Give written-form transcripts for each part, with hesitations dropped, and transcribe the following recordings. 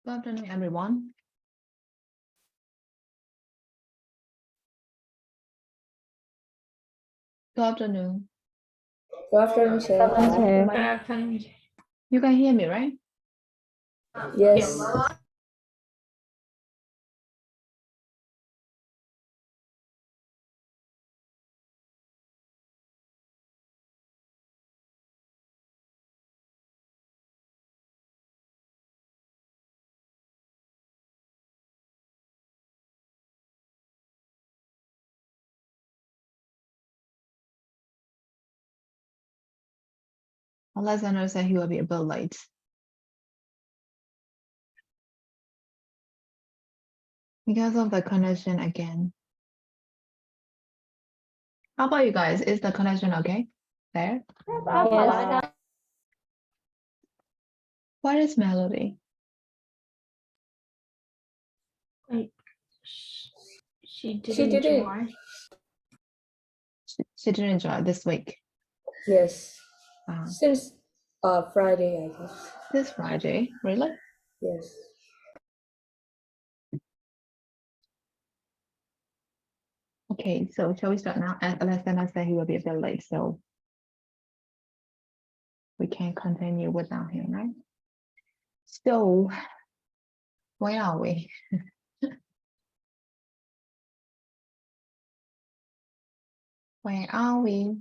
Good afternoon, everyone. Good afternoon. Good afternoon, Sir. Good afternoon. You can hear me, right? Yes. Alexander said he will be a bit late. Because of the connection again. How about you guys? Is the connection okay? There? Yes. What is Melody? She She didn't didn't. join. She didn't join this week. Yes. Uh, Since Friday, I guess. this Friday, really? Yes. Okay, so shall we start now? As Alexander said he will be a bit late, so we can continue without him, right? So, where are we? Where are we?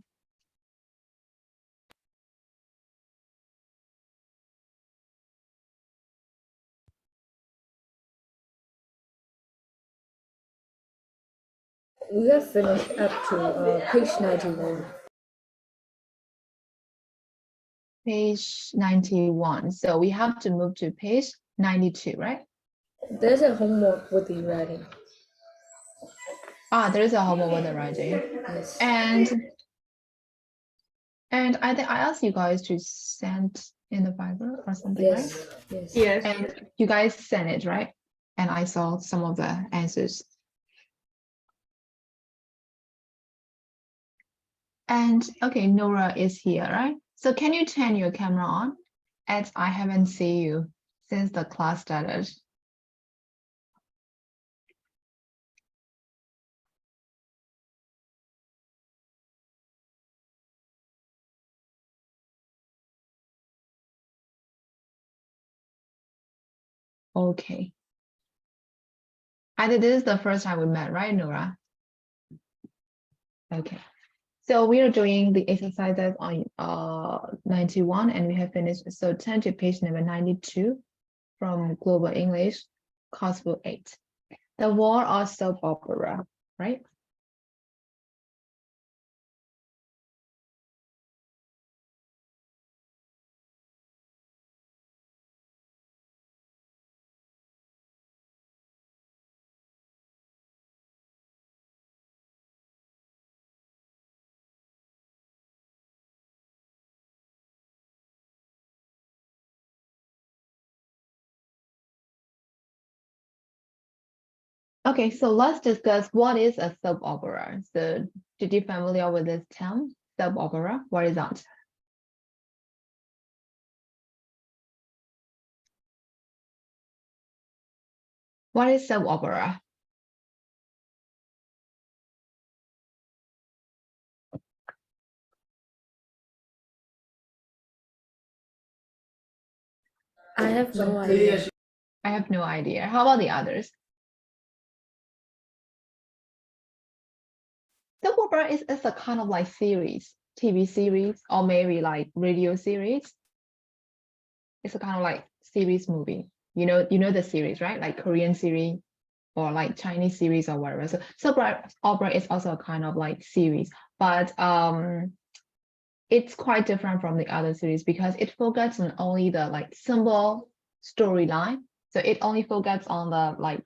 We have finished up to page 91. Page 91. So we have to move to page 92, right? There's a homework with the writing. Ah, there is a homework with the writing. Yes. And I think I asked you guys to send in the Bible or something, Yes. right? Yes. Yes. And you guys sent it, right? And I saw some of the answers. And okay, Nora is here, right? So can you turn your camera on? As I haven't seen you since the class started. Okay. I think this is the first time we met, right, Nora? Okay. So we are doing the exercises on 91 and we have finished. So turn to page number 92 from Global English, course book 8. The War of Soap Opera, right? Okay, so let's discuss what is a soap opera. So did you familiar with this term, soap opera? What is that? What is soap opera? I have no idea. I have no idea. How about the others? Soap opera is a kind of like series, TV series, or maybe like radio series. It's a kind of like series movie. You know the series, right? Like Korean series or like Chinese series or whatever. So soap opera is also a kind of like series, but it's quite different from the other series because it focuses on only the like simple storyline. So it only focuses on the like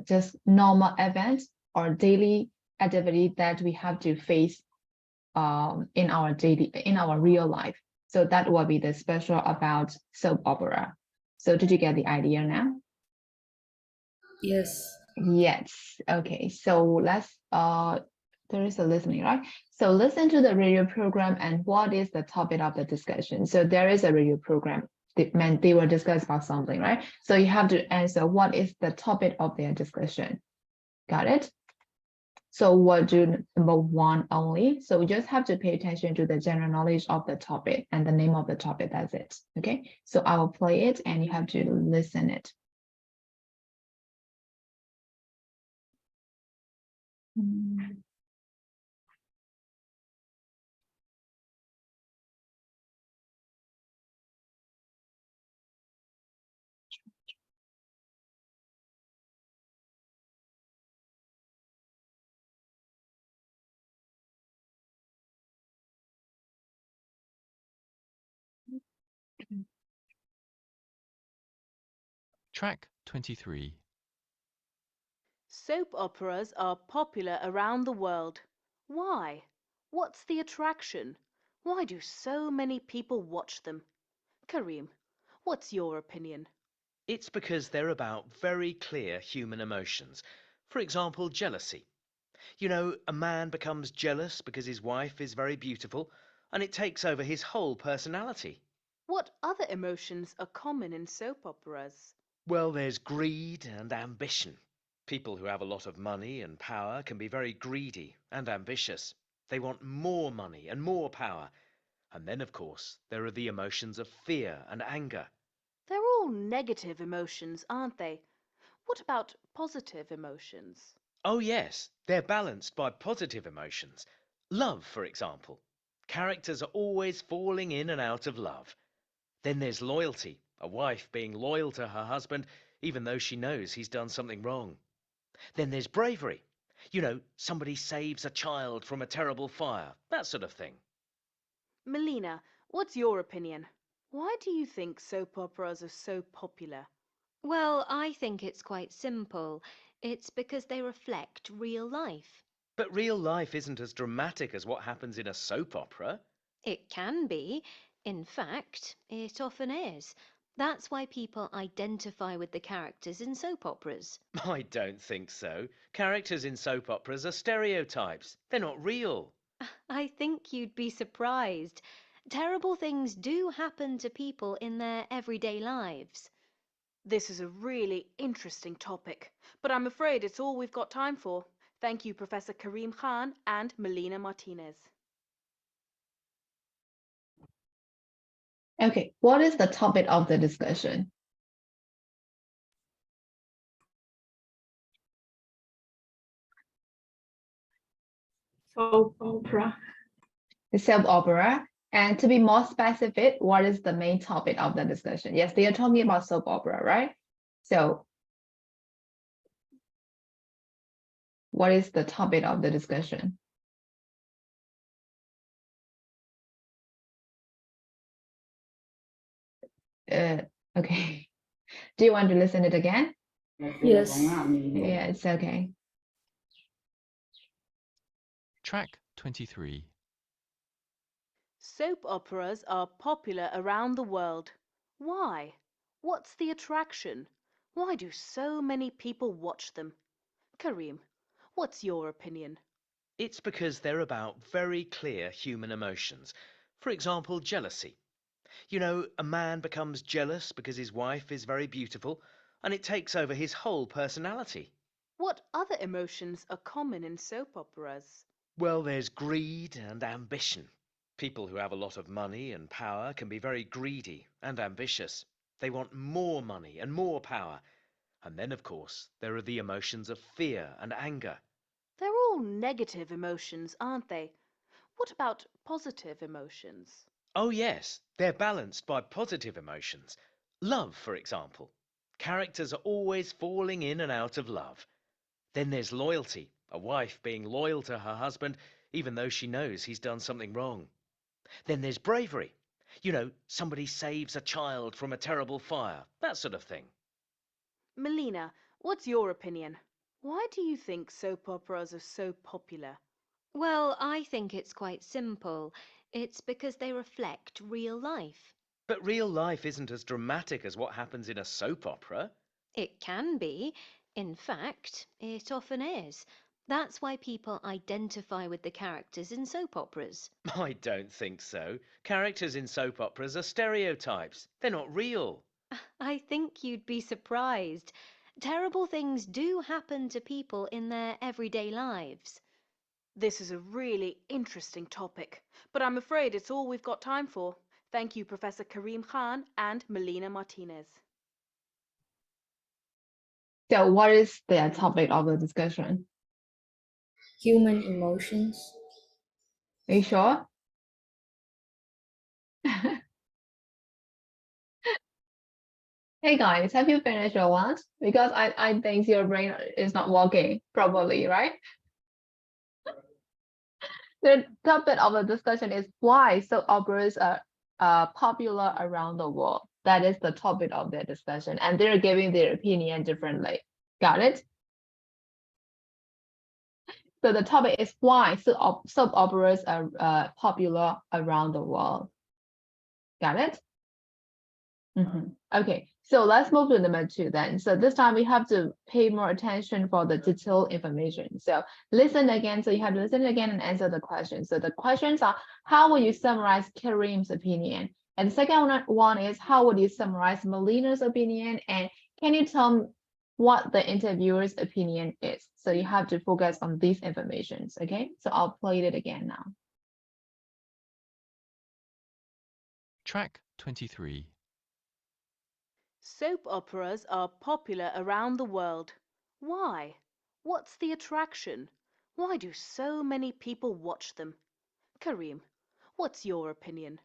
just normal events or daily activity that we have to face in our real life. So that will be the special about soap opera. So did you get the idea now? Yes. Yes. Okay. So let's there is a listening, right? So listen to the radio program and what is the topic of the discussion. So there is a radio program meant they were discussing about something, right? So you have to answer what is the topic of their discussion. Got it? So we'll do number one only. So we just have to pay attention to the general knowledge of the topic and the name of the topic. That's it. Okay. So I will play it and you have to listen it. Track 23. Soap operas are popular around the world. Why? What's the attraction? Why do so many people watch them? Kareem, what's your opinion? It's because they're about very clear human emotions. For example, jealousy. You know, a man becomes jealous because his wife is very beautiful, and it takes over his whole personality. What other emotions are common in soap operas? Well, there's greed and ambition. People who have a lot of money and power can be very greedy and ambitious. They want more money and more power. And then, of course, there are the emotions of fear and anger. They're all negative emotions, aren't they? What about positive emotions? Oh yes, they're balanced by positive emotions. Love, for example. Characters are always falling in and out of love. Then there's loyalty, a wife being loyal to her husband even though she knows he's done something wrong. Then there's bravery. You know, somebody saves a child from a terrible fire, that sort of thing. Melina, what's your opinion? Why do you think soap operas are so popular? Well, I think it's quite simple. It's because they reflect real life. But real life isn't as dramatic as what happens in a soap opera. It can be. In fact, it often is. That's why people identify with the characters in soap operas. I don't think so. Characters in soap operas are stereotypes. They're not real. I think you'd be surprised. Terrible things do happen to people in their everyday lives. This is a really interesting topic, but I'm afraid it's all we've got time for. Thank you, Professor Kareem Khan and Melina Martinez. Okay, what is the topic of the discussion? Soap opera. The soap opera. And to be more specific, what is the main topic of the discussion? Yes, they are talking about soap opera, right? So what is the topic of the discussion? Okay. Do you want to listen it again? Yes. Yeah, it's okay. Track 23. Soap operas are popular around the world. Why? What's the attraction? Why do so many people watch them? Kareem, what's your opinion? It's because they're about very clear human emotions. For example, jealousy. You know, a man becomes jealous because his wife is very beautiful, and it takes over his whole personality. What other emotions are common in soap operas? Well, there's greed and ambition. People who have a lot of money and power can be very greedy and ambitious. They want more money and more power. And then, of course, there are the emotions of fear and anger. They're all negative emotions, aren't they? What about positive emotions? Oh yes, they're balanced by positive emotions. Love, for example. Characters are always falling in and out of love. Then there's loyalty, a wife being loyal to her husband even though she knows he's done something wrong. Then there's bravery. You know, somebody saves a child from a terrible fire, that sort of thing. Melina, what's your opinion? Why do you think soap operas are so popular? Well, I think it's quite simple. It's because they reflect real life. But real life isn't as dramatic as what happens in a soap opera. It can be. In fact, it often is. That's why people identify with the characters in soap operas. I don't think so. Characters in soap operas are stereotypes. They're not real. I think you'd be surprised. Terrible things do happen to people in their everyday lives. This is a really interesting topic, but I'm afraid it's all we've got time for. Thank you, Professor Karim Khan and Melina Martinez. So what is the topic of the discussion? Human emotions. Are you sure? Hey guys, have you finished your lunch? Because I think your brain is not working properly, right? The topic of the discussion is why soap operas are popular around the world. That is the topic of their discussion, and they're giving their opinion differently. Got it? So the topic is why soap operas are popular around the world. Got it? Okay, so let's move to number 2 then. So this time we have to pay more attention for the detailed information. So listen again. So you have to listen again and answer the question. So the questions are, how will you summarize Karim's opinion? And the second one is, how would you summarize Melina's opinion? And can you tell me what the interviewer's opinion is? So you have to focus on these informations, okay? So I'll play it again now. Track 23. Soap operas are popular around the world. Why? What's the attraction? Why do so many people watch them? Karim, what's your opinion?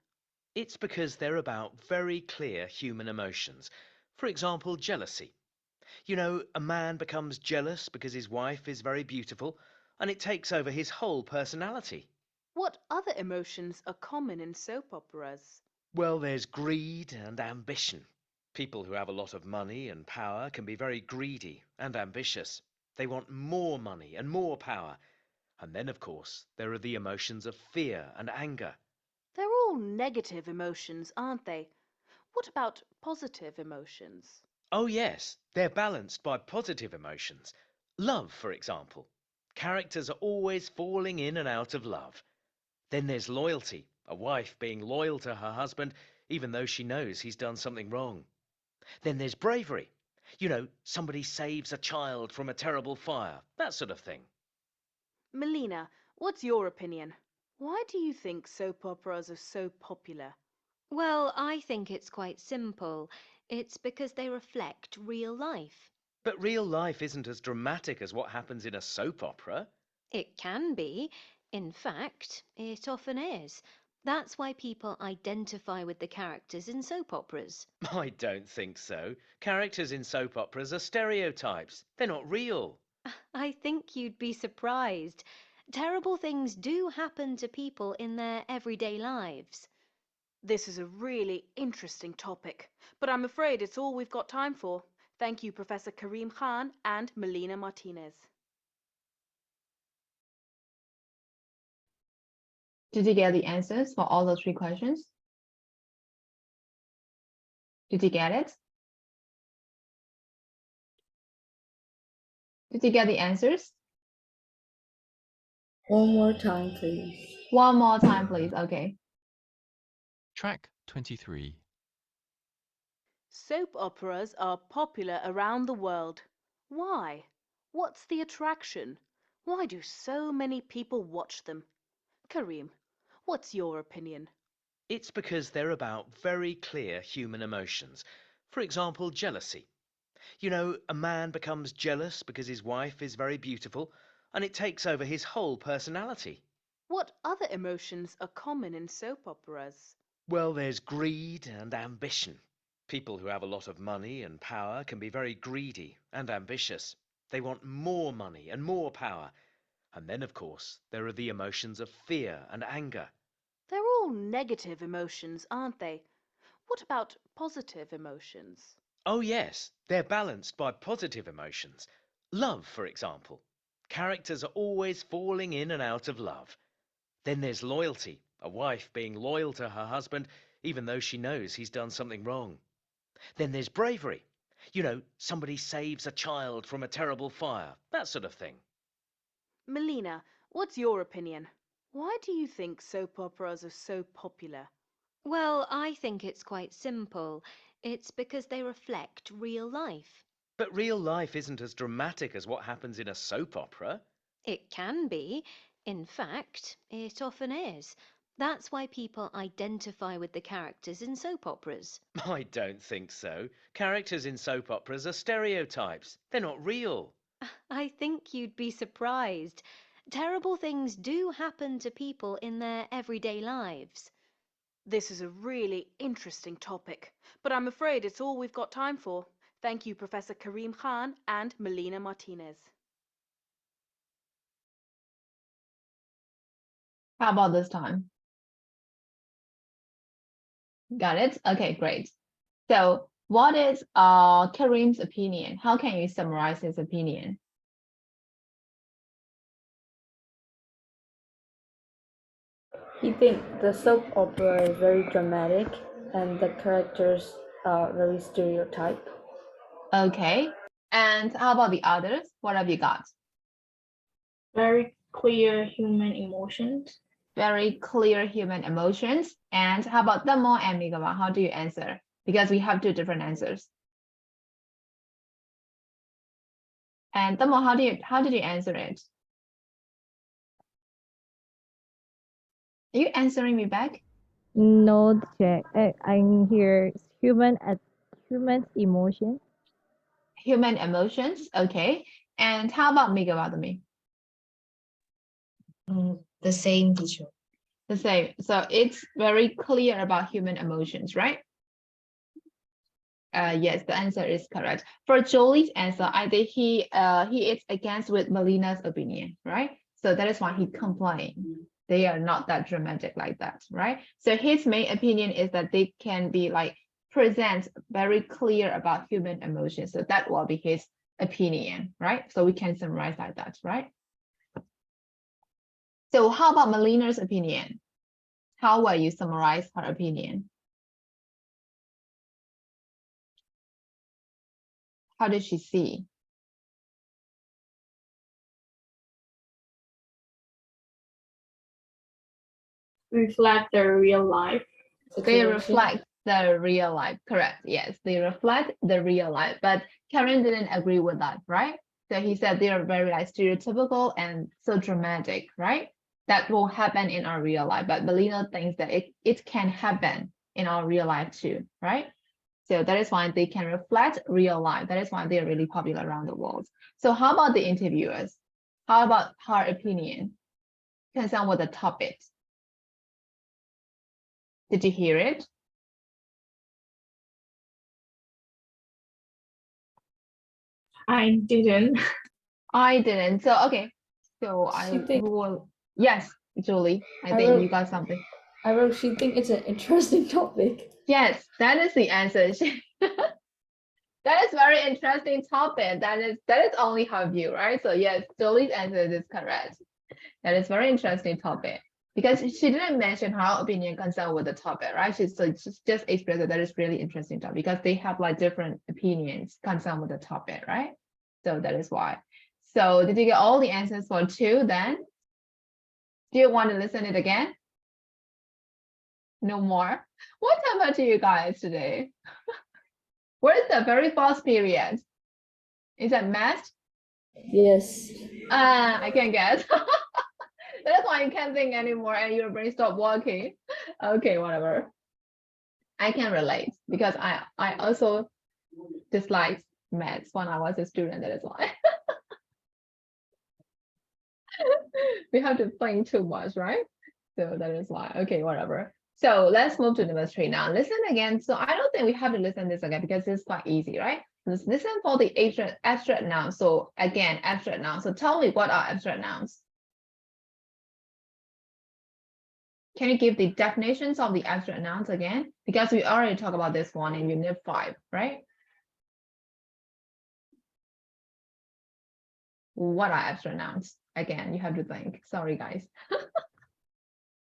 It's because they're about very clear human emotions. For example, jealousy. You know, a man becomes jealous because his wife is very beautiful, and it takes over his whole personality. What other emotions are common in soap operas? Well, there's greed and ambition. People who have a lot of money and power can be very greedy and ambitious. They want more money and more power. And then, of course, there are the emotions of fear and anger. They're all negative emotions, aren't they? What about positive emotions? Oh, yes, they're balanced by positive emotions. Love, for example. Characters are always falling in and out of love. Then there's loyalty, a wife being loyal to her husband even though she knows he's done something wrong. Then there's bravery. You know, somebody saves a child from a terrible fire, that sort of thing. Melina, what's your opinion? Why do you think soap operas are so popular? Well, I think it's quite simple. It's because they reflect real life. But real life isn't as dramatic as what happens in a soap opera. It can be. In fact, it often is. That's why people identify with the characters in soap operas. I don't think so. Characters in soap operas are stereotypes. They're not real. I think you'd be surprised. Terrible things do happen to people in their everyday lives. This is a really interesting topic, but I'm afraid it's all we've got time for. Thank you, Professor Karim Khan and Melina Martinez. Did you get the answers for all the 3 questions? Did you get it? Did you get the answers? One more time, please. One more time, please. Okay. Track 23. Soap operas are popular around the world. Why? What's the attraction? Why do so many people watch them? Karim, what's your opinion? It's because they're about very clear human emotions. For example, jealousy. You know, a man becomes jealous because his wife is very beautiful, and it takes over his whole personality. What other emotions are common in soap operas? Well, there's greed and ambition. People who have a lot of money and power can be very greedy and ambitious. They want more money and more power. And then, of course, there are the emotions of fear and anger. They're all negative emotions, aren't they? What about positive emotions? Oh, yes, they're balanced by positive emotions. Love, for example. Characters are always falling in and out of love. Then there's loyalty, a wife being loyal to her husband even though she knows he's done something wrong. Then there's bravery. You know, somebody saves a child from a terrible fire, that sort of thing. Melina, what's your opinion? Why do you think soap operas are so popular? Well, I think it's quite simple. It's because they reflect real life. But real life isn't as dramatic as what happens in a soap opera. It can be. In fact, it often is. That's why people identify with the characters in soap operas. I don't think so. Characters in soap operas are stereotypes. They're not real. I think you'd be surprised. Terrible things do happen to people in their everyday lives. This is a really interesting topic, but I'm afraid it's all we've got time for. Thank you, Professor Karim Khan and Melina Martinez. How about this time? Got it? Okay, great. So what is Karim's opinion? How can you summarize his opinion? He thinks the soap opera is very dramatic and the characters are very stereotyped. Okay. And how about the others? What have you got? Very clear human emotions. Very clear human emotions. And how about Damo and Migawa? How do you answer? Because we have two different answers. And Damo, how did you answer it? Are you answering me back? No, check. I'm here. Human emotion. Human emotions. Okay. And how about Migawa? The same, teacher. The same. So it's very clear about human emotions, right? Yes, the answer is correct. For Jolie's answer, I think he is against with Melina's opinion, right? So that is why he complained. They are not that dramatic like that, right? So his main opinion is that they can be like present very clear about human emotions. So that will be his opinion, right? So we can summarize like that, right? So how about Melina's opinion? How will you summarize her opinion? How did she see? Reflect their real life. They Situation. reflect the real life, correct? Yes, they reflect the real life. But Karen didn't agree with that, right? So he said they are very like stereotypical and so dramatic, right? That will happen in our real life. But Melina thinks that it can happen in our real life too, right? So that is why they can reflect real life. That is why they are really popular around the world. So how about the interviewers? How about her opinion? Concerned with the topic. Did you hear it? I didn't. I didn't. So okay. So She think- will. Yes, Julie. I I think wrote- you got something. I wrote, she think it's an interesting topic. Yes, that is the answer. That is very interesting topic. That is only her view, right? So yes, Julie's answer is correct. That is very interesting topic because she didn't mention her opinion concerned with the topic, right? She's just expressed that is really interesting topic because they have like different opinions concerned with the topic, right? So that is why. So did you get all the answers for 2 then? Do you want to listen it again? No more? What happened to you guys today? Where is the very fast period? Is that math? Yes. I can guess. That's why you can't think anymore and your brain stopped working. Okay, whatever. I can relate because I also disliked maths when I was a student. That is why. We have to think too much, right? So that is why. Okay, whatever. So let's move to number 3 now. Listen again. So I don't think we have to listen this again because it's quite easy, right? Let's listen for the abstract nouns. So again, abstract nouns. So tell me what are abstract nouns? Can you give the definitions of the abstract nouns again? Because we already talked about this one in unit 5, right? What are abstract nouns? Again, you have to think. Sorry, guys.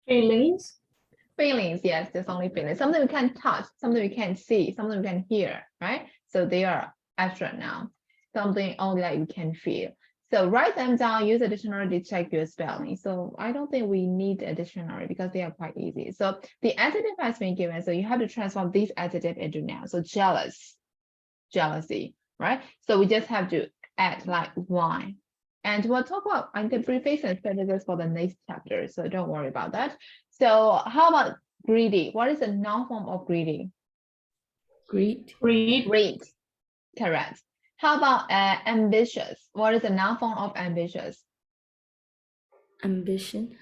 Feelings. Feelings, yes, there's only feelings. Something we can touch, something we can see, something we can hear, right? So they are abstract nouns. Something only that you can feel. So write them down, use a dictionary to check your spelling. So I don't think we need a dictionary because they are quite easy. So the adjective has been given. So you have to transform this adjective into noun. So jealous, jealousy, right? So we just have to add like why. And we'll talk about the preface and strategies for the next chapter. So don't worry about that. So how about greedy? What is the noun form of greedy? Greed. Greed, correct. How about ambitious? What is the noun form of ambitious? Ambition.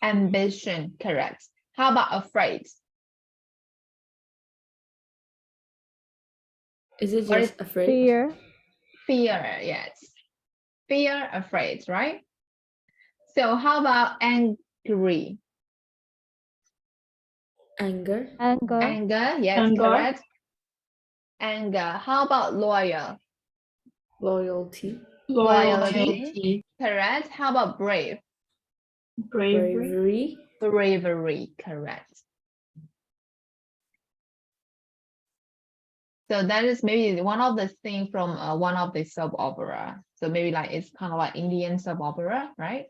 Ambition, correct. How about afraid? Is it What just is afraid? Fear. Fear, yes. Fear, afraid, right? So how about angry? Anger. Anger. Anger, yes, Anger. correct. Anger. How about loyal? Loyalty. Loyalty, correct. How about brave? Bravery. Bravery. Bravery, correct. So that is maybe one of the things from one of the soap opera. So maybe like it's kind of like Indian soap opera, right?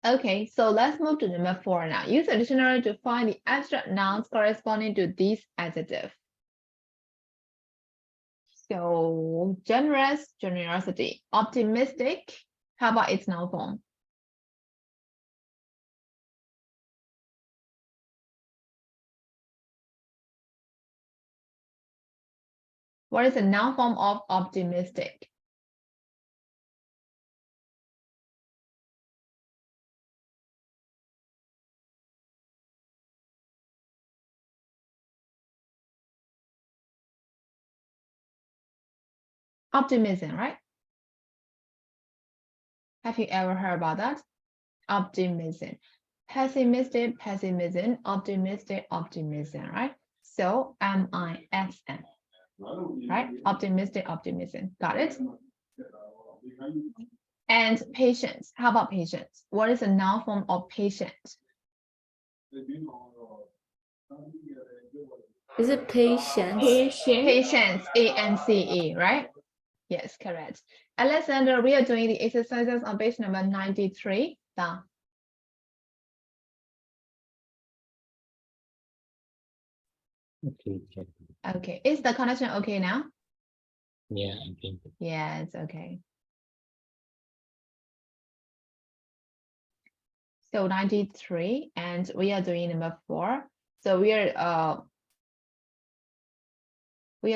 Okay, so let's move to number 4 now. Use a dictionary to find the abstract nouns corresponding to this adjective. So generous, generosity. Optimistic, how about its noun form? What is the noun form of optimistic? Optimism, right? Have you ever heard about that? Optimism. Pessimistic, pessimism. Optimistic, optimism, right? So M-I-S-M, right? Optimistic, optimism. Got it? And patience. How about patience? What is the noun form of patient? Is it patience? Patient. Patience, A-N-C-E, right? Yes, correct. Alexander, we are doing the exercises on page number 93. Down. Okay, check. Okay, is the connection okay now? Yeah, I think. Yeah, it's okay. So 93, and we are doing number 4. So we are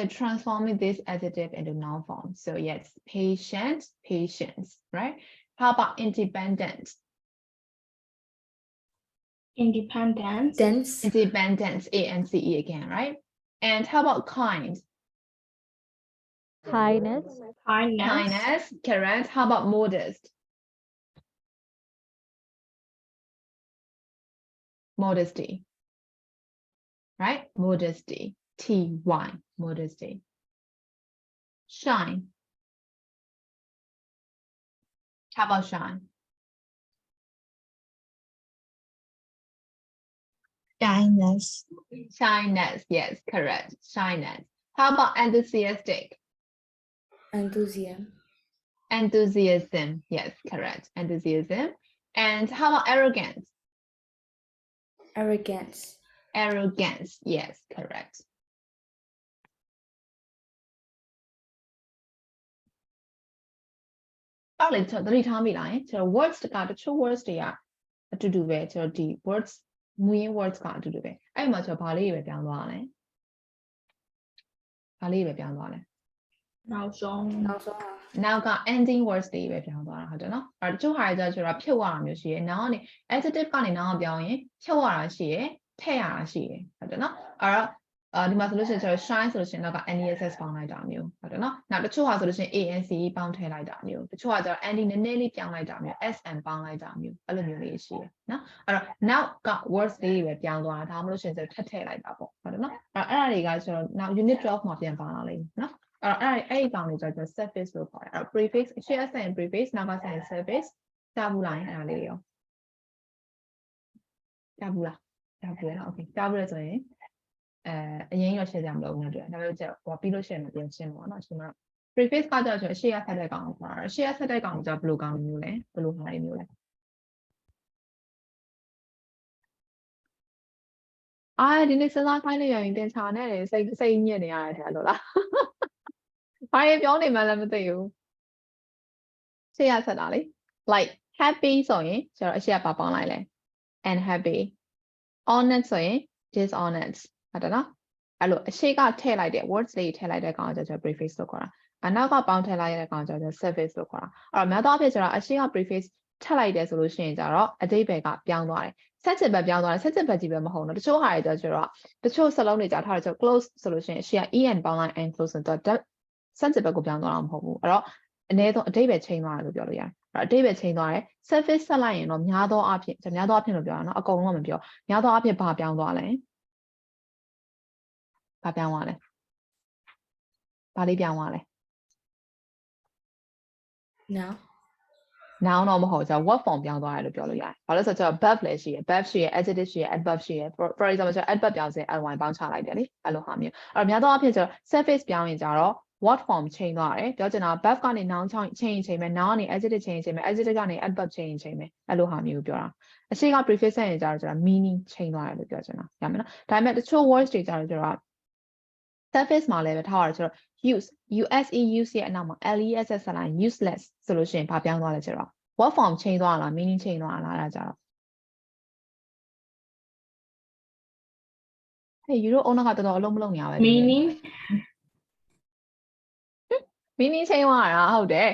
transforming this adjective into noun form. So yes, patient, patience, right? How about independent? Independence. Dense. Independence, A-N-C-E again, right? And how about kind? Kindness. Kindness. Kindness, correct. How about modest? Modesty, right? Modesty, T-Y, modesty. Shine. How about shine? Shyness. Shyness, yes, correct. Shyness. How about enthusiastic? Enthusiasm. Enthusiasm, yes, correct. Enthusiasm. And how about arrogant? Arrogance. Arrogance, yes, correct. All right, so the time line. So words to got 2 words တွေကအတူတူပဲကျွန်တော်ဒီ words မူရင်း words ကအတူတူပဲအဲ့မှာကျွန်တော်ဘာလေးပဲပြောင်းသွားလဲဘာလေးပဲပြောင်းသွားလဲ နောက်ဆုံး နောက်ဆုံး နောက်က ending words တွေပဲပြောင်းသွားတာဟုတ်တယ်နော်အဲ့တချို့ဟာတွေကျတော့ဖြုတ်ရတာမျိုးရှိရယ်နောက်ကနေ adjective ကနေနောက်ပြောင်းရင်ဖြုတ်ရတာရှိရယ်ထည့်ရတာရှိရယ်ဟုတ်တယ်နော်အဲ့တော့ဒီမှာဆိုလို့ရှိရင်ကျွန်တော် shine ဆိုလို့ရှိရင်နောက်က NESS ပေါင်းလိုက်တာမျိုးဟုတ်တယ်နော်နောက်တချို့ဟာဆိုလို့ရှိရင် ANC ပေါင်းထည့်လိုက်တာမျိုးတချို့ဟာကျတော့ ND နည်းနည်းလေးပြောင်းလိုက်တာမျိုး SM ပေါင်းလိုက်တာမျိုးအဲ့လိုမျိုးလေးရှိရယ်နော်အဲ့တော့နောက်က words လေးတွေပဲပြောင်းသွားတာဒါမှမဟုတ်လို့ရှိရင်ထပ်ထည့်လိုက်တာပေါ့ဟုတ်တယ်နော်အဲ့ဒါတွေကကျွန်တော်နောက် unit 12မှာပြန်ပါလာလိမ့်မယ်နော်အဲ့ဒီကောင်တွေကျတော့ surface လို့ခေါ်တယ်အဲ့ prefix ရှေ့အဆိုင် prefix နောက်ကဆိုင် surface ကြားဘူးလားအဲ့ဒါလေးတွေရောကြားဘူးလားကြားဘူးလား okay ကြားဘူးလဲဆိုရင်အရင်ရောရှင်းကြမလို့ဘူးနော်တွေ့ဒါပေမဲ့ကျတော့ဟိုပြီးလို့ရှိရင်ပြန်ရှင်းပါတော့နော်ရှင်းတော့ preface ကကြတော့ရှေ့ရဆက်တဲ့ကောင်ကိုခေါ်တာရှေ့ရဆက်တဲ့ကောင်ကိုကြဘယ်လိုကောင်မျိုးလဲဘယ်လိုဟာတွေမျိုးလဲဒီနေ့စဉ်းစားခိုင်းနေရင်တင်ချာနဲ့စိတ်ညစ်နေရတယ်ထဲလို့လားဘာတွေပြောနေမှလည်းမသိဘူးရှေ့ရဆက်တာလေ like happy ဆိုရင်ကျတော့အရှေ့ကပါပေါင်းလိုက်လဲ unhappy honest ဆိုရင် dishonest ဟုတ်တယ်နော်အဲ့လိုအရှိကထည့်လိုက်တဲ့ words တွေထည့်လိုက်တဲ့ကောင်ကျတော့ preface လို့ခေါ်တာအနောက်ကပေါင်းထည့်လိုက်တဲ့ကောင်ကျတော့ service လို့ခေါ်တာအဲ့တော့များသောအားဖြင့်ကျတော့အရှိက preface ထည့်လိုက်တယ်ဆိုလို့ရှိရင်ကျတော့အဓိပ္ပာယ်ကပြောင်းသွားတယ်ဆက်ချစ်ဘက်ပြောင်းသွားတယ်ဆက်ချစ်ဘက်ကြီးပဲမဟုတ်ဘူးတချို့ဟာတွေကျတော့တချို့စလုံးတွေကြာထားတယ်ကျတော့ close ဆိုလို့ရှိရင်အရှိက en ပေါင်းလိုက် and close ဆိုတော့ဆက်ချစ်ဘက်ကိုပြောင်းသွားတာမဟုတ်ဘူးအဲ့တော့အနည်းဆုံးအဓိပ္ပာယ်ချိန်သွားတယ်လို့ပြောလို့ရတယ်အဲ့တော့အဓိပ္ပာယ်ချိန်သွားတယ် service ဆက်လိုက်ရင်တော့များသောအားဖြင့်လို့ပြောတာနော်အကုန်လုံးမပြောများသောအားဖြင့်ဘာပြောင်းသွားလဲဘာပြောင်းသွားလဲဘာလေးပြောင်းသွားလဲ noun တော့မဟုတ်ကြ what form ပြောင်းသွားတယ်လို့ပြောလို့ရတယ်ဘာလို့ဆိုတော့ verb လည်းရှိရယ် verb ရှိရယ် adjective ရှိရယ် adverb ရှိရယ် for example ဆို adverb ပြောင်းစေ ly ပေါင်းချလိုက်တယ်လေအဲ့လိုဟာမျိုးအဲ့တော့များသောအားဖြင့်ကျတော့ surface ပြောင်းရင်ကျတော့ what form ချိန်သွားတယ်ပြောချင်တာ verb ကနေ noun ချိန်မယ် noun ကနေ adjective ချိန်မယ် adjective ကနေ adverb ချိန်မယ်အဲ့လိုဟာမျိုးပြောတာအရှိက prefix ဆက်ရင်ကျတော့ meaning ချိန်သွားတယ်လို့ပြောချင်တာရမယ်နော်ဒါပေမဲ့တချို့ words တွေကျတော့ surface မှာလည်းပဲထားရတယ်ဆိုတော့ use use ရဲ့အနောက်မှာ less ဆက်လိုက် useless ဆိုလို့ရှိရင်ဘာပြောင်းသွားလဲဆိုတော့ what form ချိန်သွားလား meaning ချိန်သွားလားအဲ့ဒါကြတော့ယူရိုအုံးကတော်တော်အလုံးမလုံးနေရပဲ meaning meaning ချိန်သွားတာဟုတ်တယ်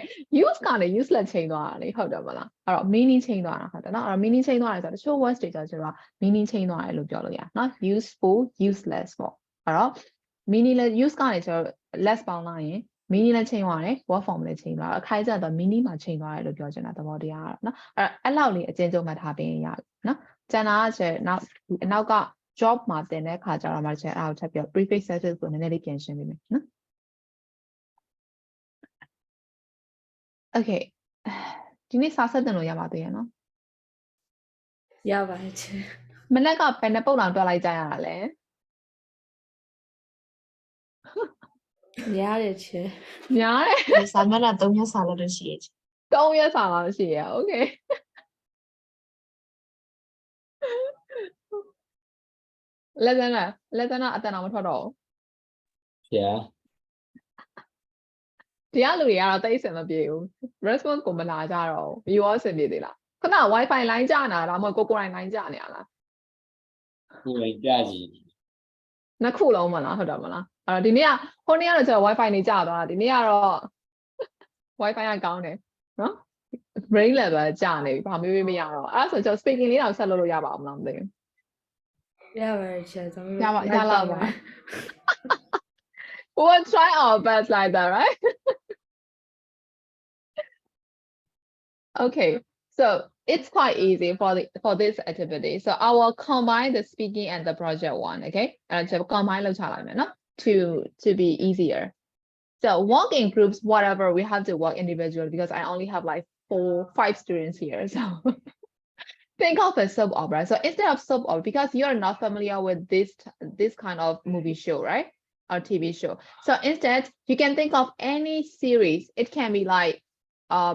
use ကနေ useless ချိန်သွားတာလေဟုတ်တယ်မလားအဲ့တော့ meaning ချိန်သွားတာဟုတ်တယ်နော်အဲ့တော့ meaning ချိန်သွားတယ်ဆိုတော့တချို့ words တွေကျတော့ meaning ချိန်သွားတယ်လို့ပြောလို့ရတယ်နော် useful useless ပေါ့အဲ့တော့ meaning လည်း use ကနေကျတော့ less ပေါင်းလိုက်ရင် meaning လည်းချိန်သွားတယ် what form လည်းချိန်သွားတယ်အခိုင်ကျတော့ meaning မှာချိန်သွားတယ်လို့ပြောချင်တာသဘောတရားကတော့နော်အဲ့လောက်လေးအကျဉ်းချုပ်မှတ်ထားပေးရင်ရတယ်နော်ကျန်တာကကျအနောက်က job မှာတင်တဲ့ခါကျတော့မှကျအဲ့ဒါကိုထပ်ပြီး prefix service ကိုနည်းနည်းလေးပြန်ရှင်းပေးမယ်နော် okay ဒီနေ့စာဆက်တင်လို့ရပါသေးရဲ့နော် ရပါတယ်ချေ မနက်ကဘယ်နှပုတ်တောင်တွက်လိုက်ကြရတာလဲ များတယ်ချေ များတယ် စာမျက်နှာ3ရက်စာလောက်တော့ရှိရဲ့ 3ရက်စာလောက်ရှိရ okay လက်စမ်းအတန်တော်မထွက်တော့ဘူး Yeah. ဒီကလူတွေကတော့တိတ်အဆင်မပြေဘူး response ကိုမလာကြတော့ဘူး view အဆင်ပြေသေးလားခုန wifi လိုင်းကျနေတာဒါမှမဟုတ်ကိုယ်တိုင်လိုင်းကျနေရလား Người cha gì? နှစ်ခုလုံးမလားဟုတ်တယ်မလားအဲ့တော့ဒီနေ့ကဟိုနေ့ကတော့ကျွန်တော် wifi နေကျသွားတာဒီနေ့ကတော့ wifi ကကောင်းတယ်နော် brain level ကျနေပြီဘာမျိုးမရတော့အဲ့ဒါဆိုကျွန်တော် speaking လေးတော့ဆက်လုပ်လို့ရပါအောင်မလားမသိဘူး ရပါတယ်ချေသမီး ရပါပါ We'll try our best like that, right? Okay, so it's quite easy for this activity. So I will combine the speaking and the project one, okay? And to combine to be easier. So work in groups, whatever, we have to work individually because I only have like 5 students here. So think of a soap opera. So instead of soap opera, because you're not familiar with this kind of movie show, right? Or TV show. So instead, you can think of any series. It can be like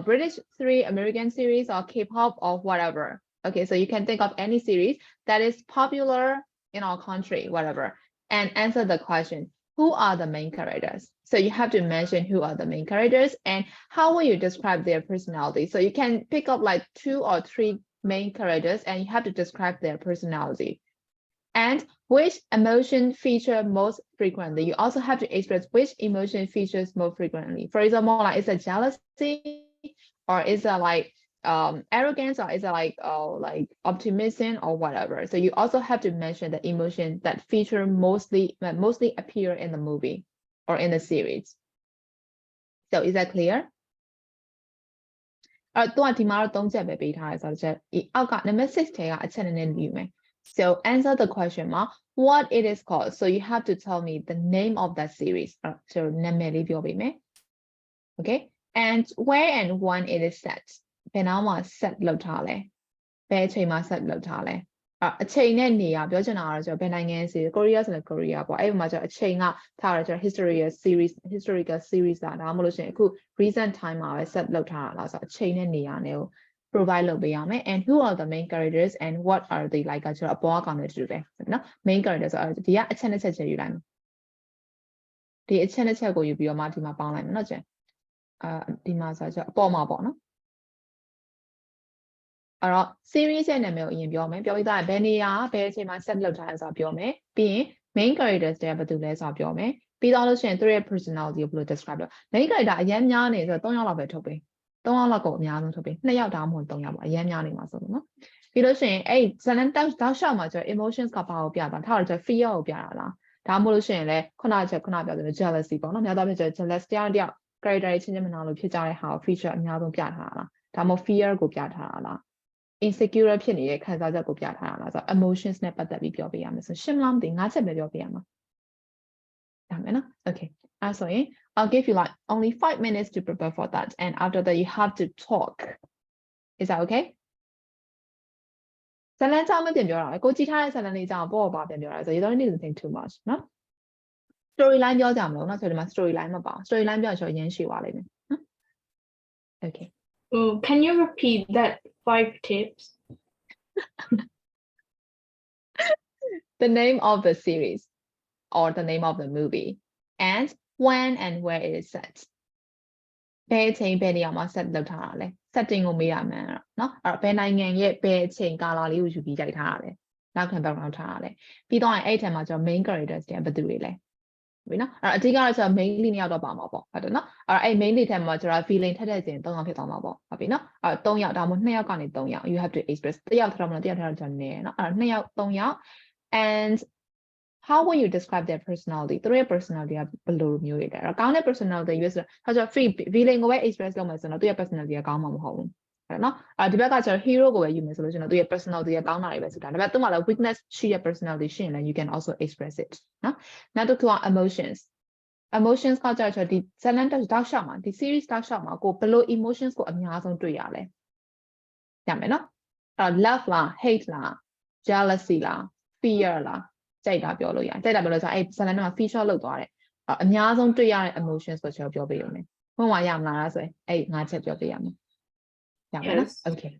British series, American series, or K-pop or whatever. Okay, so you can think of any series that is popular in our country, whatever, and answer the question, who are the main characters? So you have to mention who are the main characters and how will you describe their personality? So you can pick up like 2 or 3 main characters and you have to describe their personality. And which emotion feature most frequently? You also have to express which emotion features most frequently. For example, like is it jealousy, or is it like arrogance, or is it like optimism or whatever? So you also have to mention the emotion that feature mostly appear in the movie or in the series. So is that clear? တော့ဒီမှာတော့3ချက်ပဲပေးထားတယ်ဆိုတော့အောက်က number 6ထဲကအချက်နည်းနည်းယူမယ် So answer the question what it is called. So you have to tell me the name of that series. So naameလေးပြောပေးမယ် Okay, and where and when it is set. ဘယ်နားမှာ set လုပ်ထားလဲ ဘယ်အချိန်မှာ set လုပ်ထားလဲ အချိန်နဲ့နေရပြောချင်တာကတော့ကျွန်တော်ဘယ်နိုင်ငံစီ Korea ဆိုရင် Korea ပေါ့အဲ့ဒီမှာကျွန်တော်အချိန်ကထားရကျွန်တော် historical series လားဒါမှမဟုတ်လို့ရှိရင်အခု recent time မှာပဲ set လုပ်ထားတာလားဆိုတော့အချိန်နဲ့နေရနဲ့ကို provide လုပ်ပေးရမယ် and who are the main characters and what are they like ကကျွန်တော်အပေါ်ကကောင်တွေတူတယ်နော် main characters ဆိုတော့ဒီကအချက်နဲ့ချက်ယူလိုက်မယ်ဒီအချက်နဲ့ချက်ကိုယူပြီးတော့မှဒီမှာပေါင်းလိုက်မယ်နော်ကျန်ဒီမှာဆိုတော့အပေါ်မှာပေါ့နော်အဲ့တော့ series ရဲ့နာမည်ကိုအရင်ပြောမယ်ပြောပြီးသားဘယ်နေရာဘယ်အချိန်မှာ set လုပ်ထားလဲဆိုတာပြောမယ်ပြီးရင် main characters တွေကဘာတူလဲဆိုတာပြောမယ်ပြီးတော့လို့ရှိရင်သူရဲ့ personality ကိုဘယ်လို describe လုပ် main character အရင်များနေဆိုတော့3ယောက်လောက်ပဲထုတ်ပေး3ယောက်လောက်ကိုအများဆုံးထုတ်ပေး2ယောက်ဒါမှမဟုတ်3ယောက်ပေါ့အရင်များနေမှာဆိုလို့နော်ပြီးလို့ရှိရင်အဲ့ Zealand တောက်လျှောက်မှာကျွန်တော် emotions ကဘာကိုပြတာထားတော့ကျွန်တော် fear ကိုပြတာလားဒါမှမဟုတ်လို့ရှိရင်လည်းခုနပြောသလို jealousy ပေါ့နော်များသောအားဖြင့်ကျွန်တော် jealous တရား character တွေချင်းချင်းမနာလို့ဖြစ်ကြတဲ့ဟာကို feature အများဆုံးပြထားတာလားဒါမှမဟုတ် fear ကိုပြထားတာလား insecure ဖြစ်နေတဲ့ခံစားချက်ကိုပြထားတာလားဆိုတော့ emotions နဲ့ပတ်သက်ပြီးပြောပေးရမယ်ဆိုရှင်းမလားမသိ5ချက်ပဲပြောပေးရမှာဒါမယ်နော် okay အဲ့ဆိုရင် I'll give you like only 5 minutes to prepare for that and after that you have to talk is that okay ဇလန်းကြောင်းမပြန်ပြောတာလေကိုကြည့်ထားတဲ့ဇလန်းလေးကြောင်းပေါ့ပါပြန်ပြောတာဆို you don't need to think too much နော် storyline ပြောကြမလို့နော်ဆိုဒီမှာ storyline မပါဘူး storyline ပြောရင်ရင်းရှိသွားလိမ့်မယ်နော် okay Can you repeat that 5 tips? The name of the series or the name of the movie and when and where it is set ဘယ်အချိန်ဘယ်နေရာမှာ set လုပ်ထားတာလဲ setting ကိုမေးရမယ်เนาะအဲ့တော့ဘယ်နိုင်ငံရဲ့ဘယ်အချိန်ကာလလေးကိုယူပြီးရိုက်ထားတာလဲနောက်ခံ background ထားတာလဲပြီးတော့အဲ့ထဲမှာကျွန်တော် main characters တွေကဘယ်သူတွေလဲပြီနော်အဲ့တော့အဓိကတော့ကျွန်တော် main လေး2ယောက်တော့ပါမှာပေါ့ဟုတ်တယ်နော်အဲ့ main လေးထဲမှာကျွန်တော် feeling ထက်တဲ့စဉ်3ယောက်ဖြစ်သွားမှာပေါ့ဟုတ်ပြီနော်အဲ့3ယောက်ဒါမှမဟုတ်2ယောက်ကနေ3ယောက် you have to express 1ယောက်ထားမလို့1ယောက်ထားတော့ကျွန်တော်နည်းနော်အဲ့2ယောက်3ယောက် and how will you describe their personality သူတို့ရဲ့ personality ကဘယ်လိုမျိုးတွေလဲအဲ့တော့ကောင်းတဲ့ personality ရွေးဆိုတော့ကျွန်တော် free feeling ကိုပဲ express လုပ်မယ်ဆိုတော့သူရဲ့ personality ကကောင်းမှာမဟုတ်ဘူးအဲ့နော်အဲ့ဒီဘက်ကကျွန်တော် hero ကိုပဲယူမယ်ဆိုလို့ကျွန်တော်သူရဲ့ personality ကကောင်းတာတွေပဲဆိုတာဒါပေမဲ့သူ့မှာလည်း weakness ရှိတဲ့ personality ရှိရင်လည်း you can also express it နော်နောက်တစ်ခုက emotions ကကြတော့ဒီ Zealand တောက်လျှောက်မှာဒီ series တောက်လျှောက်မှာကိုဘယ်လို emotions ကိုအများဆုံးတွေ့ရလဲရမယ်နော်အဲ့ love လား hate လား jealousy လား fear လားကြိုက်တာပြောလို့ရတယ်ကြိုက်တာပြောလို့ဆိုအဲ့ Zealand မှာ feature လောက်သွားတယ်အများဆုံးတွေ့ရတဲ့ emotions ကိုကျွန်တော်ပြောပေးရမယ်ဘုံမှာရမလားဆိုရင်အဲ့5ချက်ပြောပေးရမယ်ရမယ်နော် okay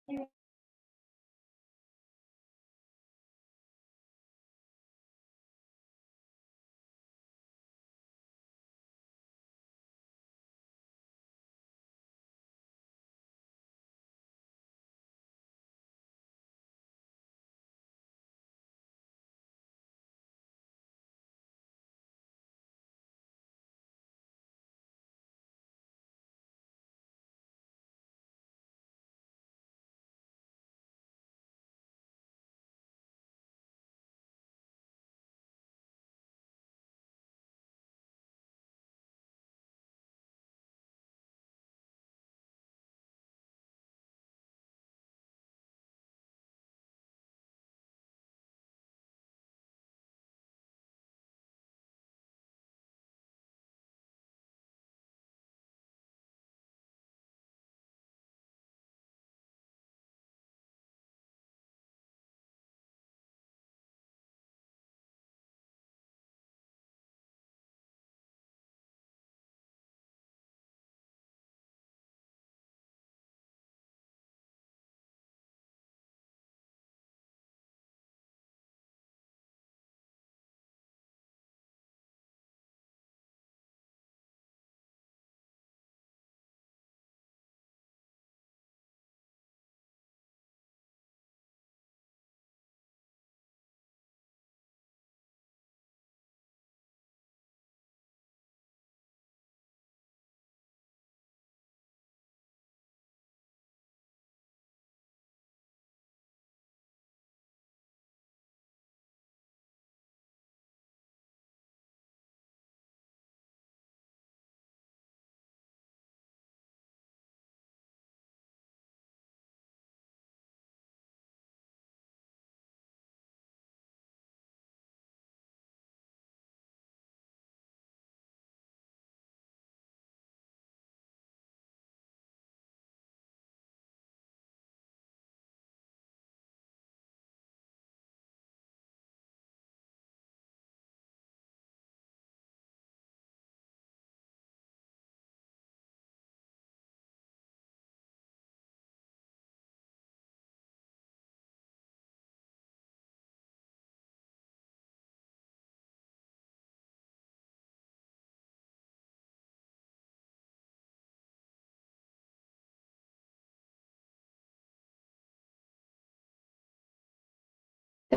So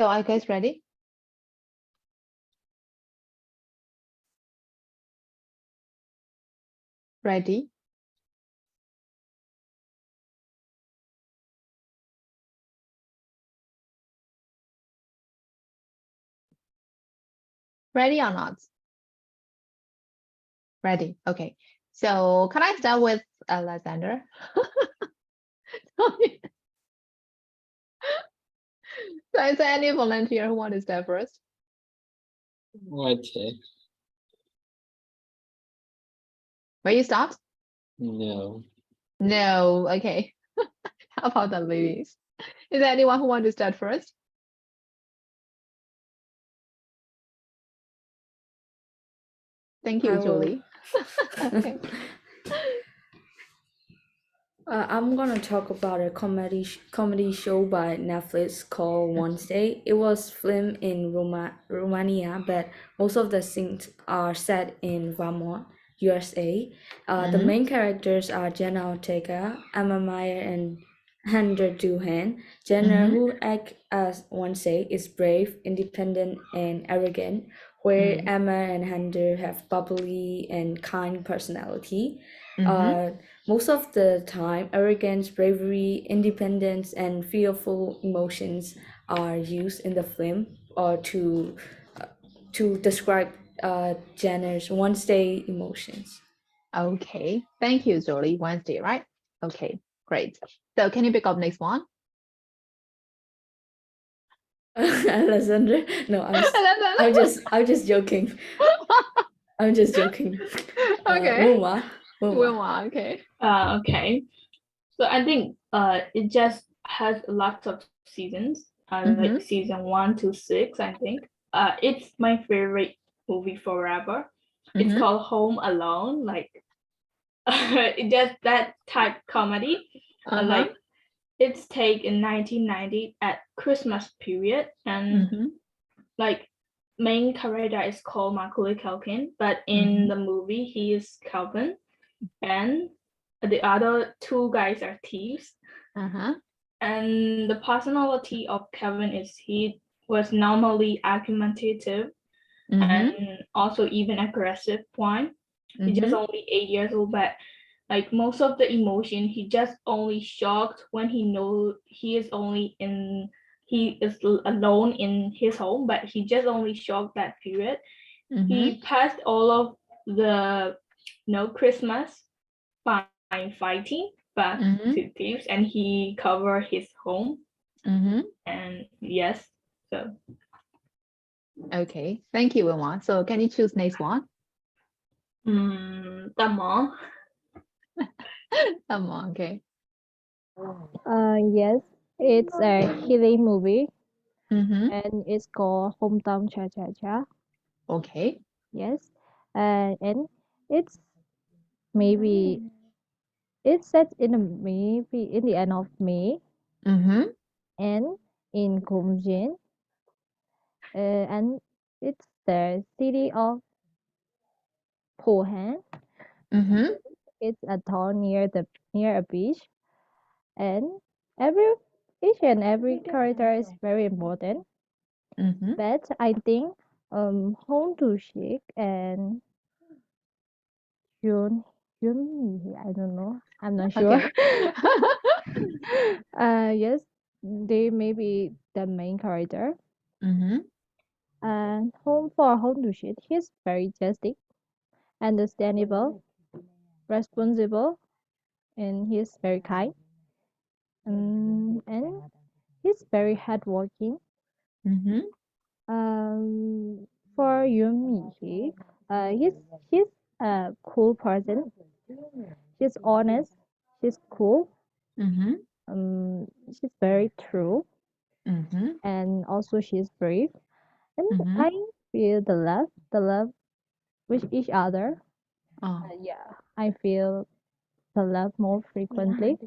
are you guys ready? Ready? Ready or not? Ready. Okay. So can I start with Alexander? So is there any volunteer who want to start first? Okay. Will you start? No. No. Okay. How about the ladies? Is there anyone who want to start first? Thank I you, will. Julie. Okay. I'm gonna talk about a comedy show by Netflix called Wednesday. It was filmed in Romania, but most of the scenes are set in Vermont, USA. The main characters are Jenna Ortega, Emma Meyer, and Hunter Doohan. Jenna, who acts as Wednesday, is brave, independent, and arrogant, where Emma and Hunter have bubbly and kind personality. Most of the time, arrogance, bravery, independence, and fearful emotions are used in the film or to describe Jenner's Wednesday emotions. Okay. Thank you, Julie. Wednesday, right? Okay, great. So can you pick up next one? Alexander, no, I'm just joking. I'm just joking. Okay. Wilma. Wilma, okay. Okay. So I think it just has lots of seasons, like season 1 to 6, I think. It's my favorite movie forever. It's called Home Alone. Like it just that type comedy. Like it's take in 1990 at Christmas period, and like main character is called Macaulay Culkin, but in the movie he is Calvin, and the other two guys are thieves. And the personality of Kevin is he was normally argumentative and also even aggressive one. He's just only 8 years old, but like most of the emotion, he just only shocked when he knows he is alone in his home, but he just only shocked that period. He passed all of the Christmas by fighting back to thieves, and he covered his home. And yes, so Okay, thank you, Wilma. So can you choose next one? Tamo. Okay. Yes, it's a healing movie Mm-hmm. and it's called Hometown Cha Cha Cha. Okay. Yes, and it's maybe it's set in the end of May Mm-hmm. and in Kumjin, and it's the city of Pohang. Mm-hmm. It's a town near a beach, and each and every character is very important. Mm-hmm. But I think Home to Shik and Yun Yun I don't know. I'm not sure. Yes, they may be the main character. Mm-hmm. And Home to Shik, he's very justice, understandable, responsible, and he's very kind. And he's very hardworking. Mm-hmm. For Yun Mi, he's a cool person. She's honest. She's cool. Mm-hmm. She's very true, Mm-hmm. and also she's brave. And Mm-hmm. I feel the love with each other. Oh. Yeah, I feel the love more frequently.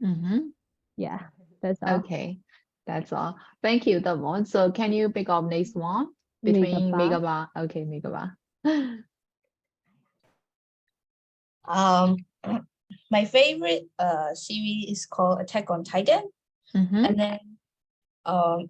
Mm-hmm. Yeah, that's all. Okay, that's all. Thank you, Damon. So can you pick up next one between Megaba. Megaba? Okay, Megaba. My favorite series is called Attack on Titan, and then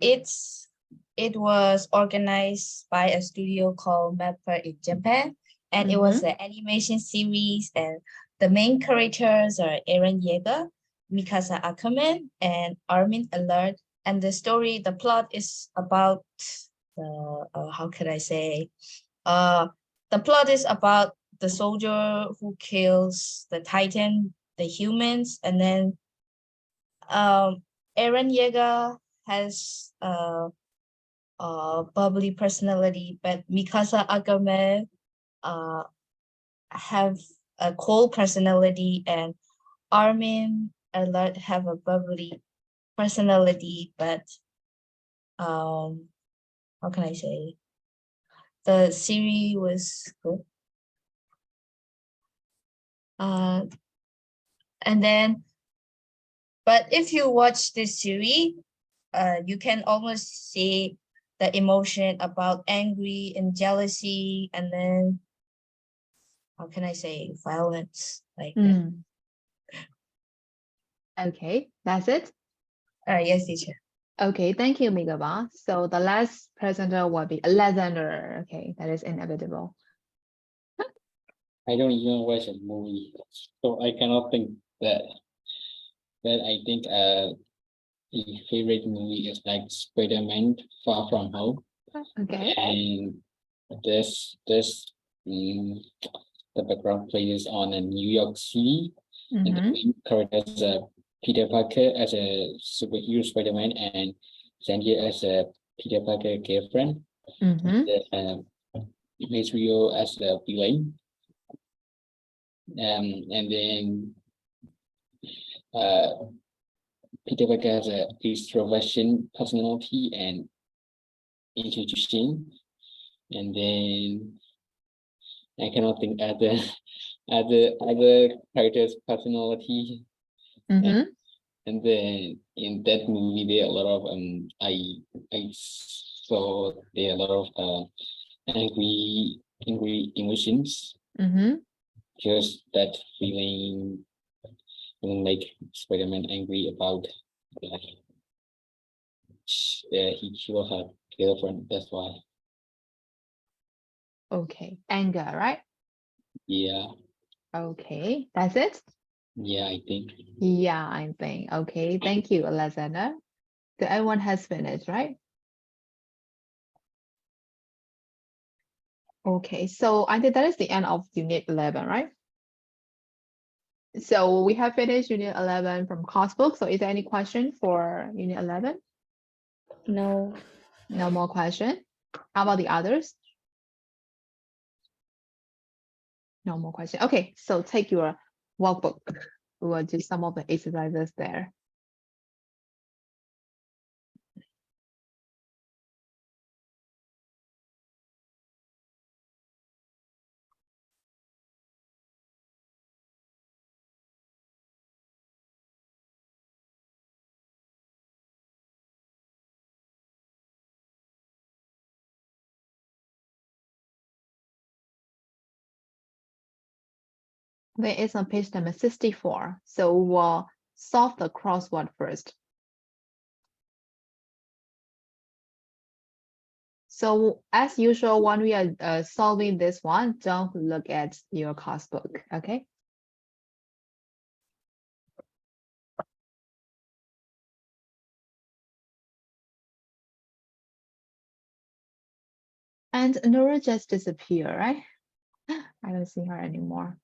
it was organized by a studio called Mappa in Japan, and it was an animation series, and the main characters are Eren Yeager, Mikasa Ackerman, and Armin Alert. And the plot is about how can I say? The plot is about the soldier who kills the Titan, the humans, and then Eren Yeager has a bubbly personality, but Mikasa Agame have a cold personality, and Armin Alert have a bubbly personality, but how can I say? The series was good. And then, but if you watch this series, you can almost see the emotion about angry and jealousy, and then how can I say violence like that. Okay, that's it. Yes, teacher. Okay, thank you, Megaba. So the last presenter will be Alexander. Okay, that is inevitable. I don't even watch a movie, so I cannot think that. But I think the favorite movie is like Spider-Man Far From Home. Okay. And this the background plays on a New York City, and the main character is Peter Parker as a superhero Spider-Man, and Sandy as a Peter Parker girlfriend. Miss Rio as the villain. And then Peter Parker has a extroversion personality and introduction, and then I cannot think other characters' personality. And then in that movie, there are a lot of I saw there are a lot of angry emotions. Just that feeling will make Spider-Man angry about like he killed her girlfriend. That's why. Okay, anger, right? Yeah, Okay, that's it? yeah, I think. Yeah, I think. Okay, thank you, Alexander. So everyone has finished, right? Okay, so I think that is the end of Unit 11, right? So we have finished Unit 11 from course book. So is there any question for Unit 11? No. No more question. How about the others? No more question. Okay, so take your workbook. We will do some of the exercises there. There is on page number 64. So we'll solve the crossword first. So as usual, when we are solving this one, don't look at your course book, okay? And Nora just disappeared, right? I don't see her anymore.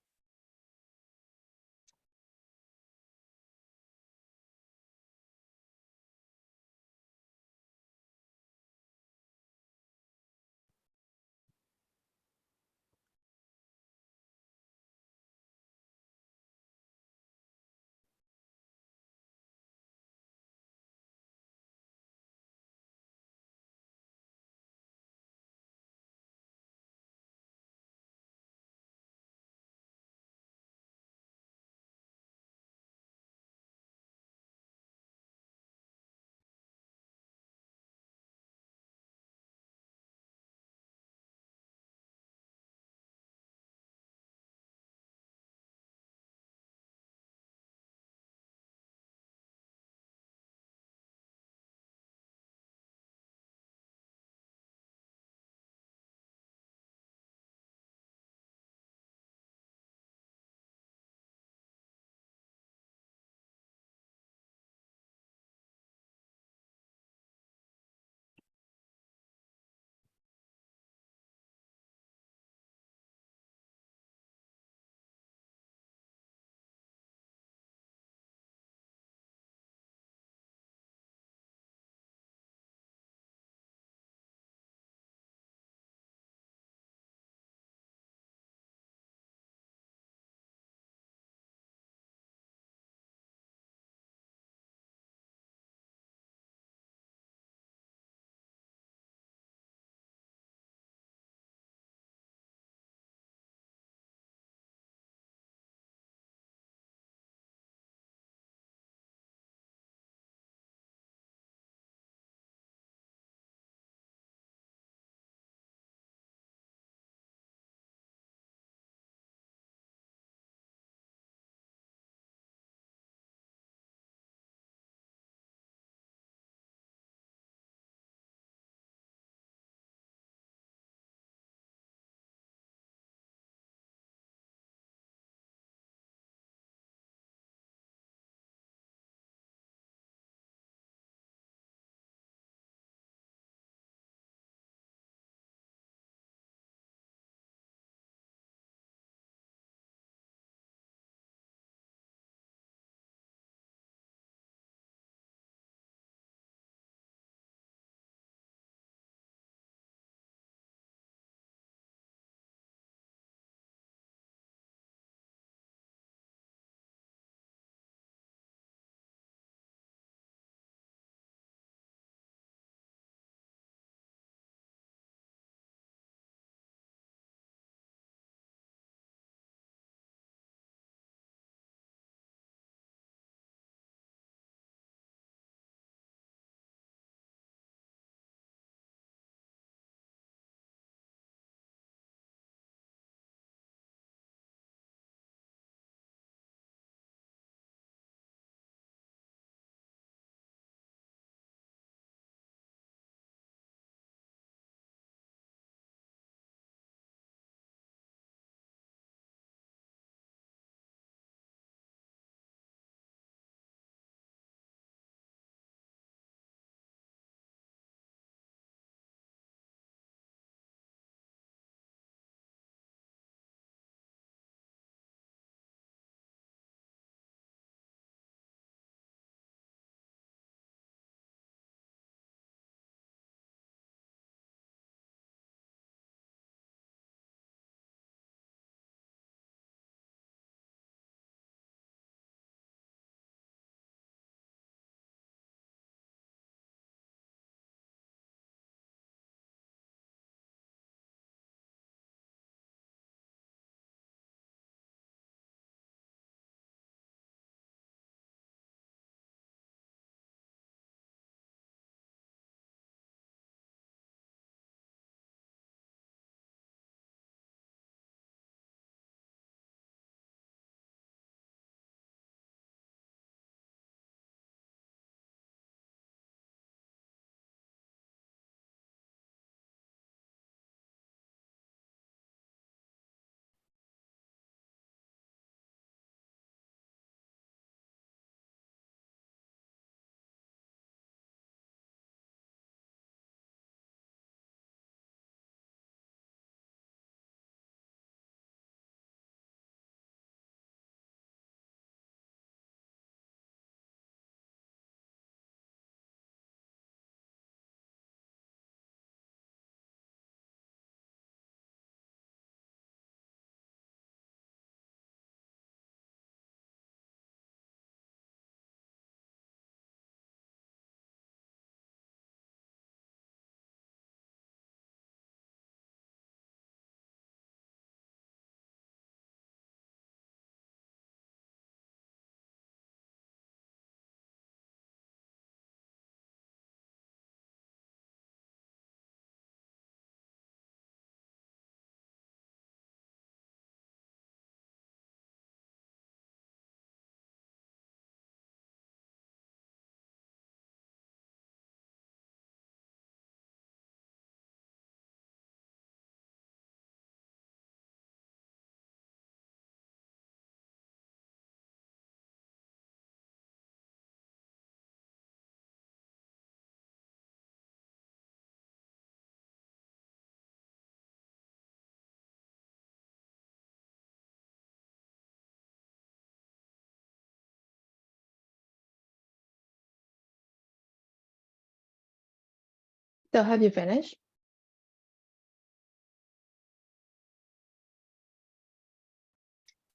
So have you finished?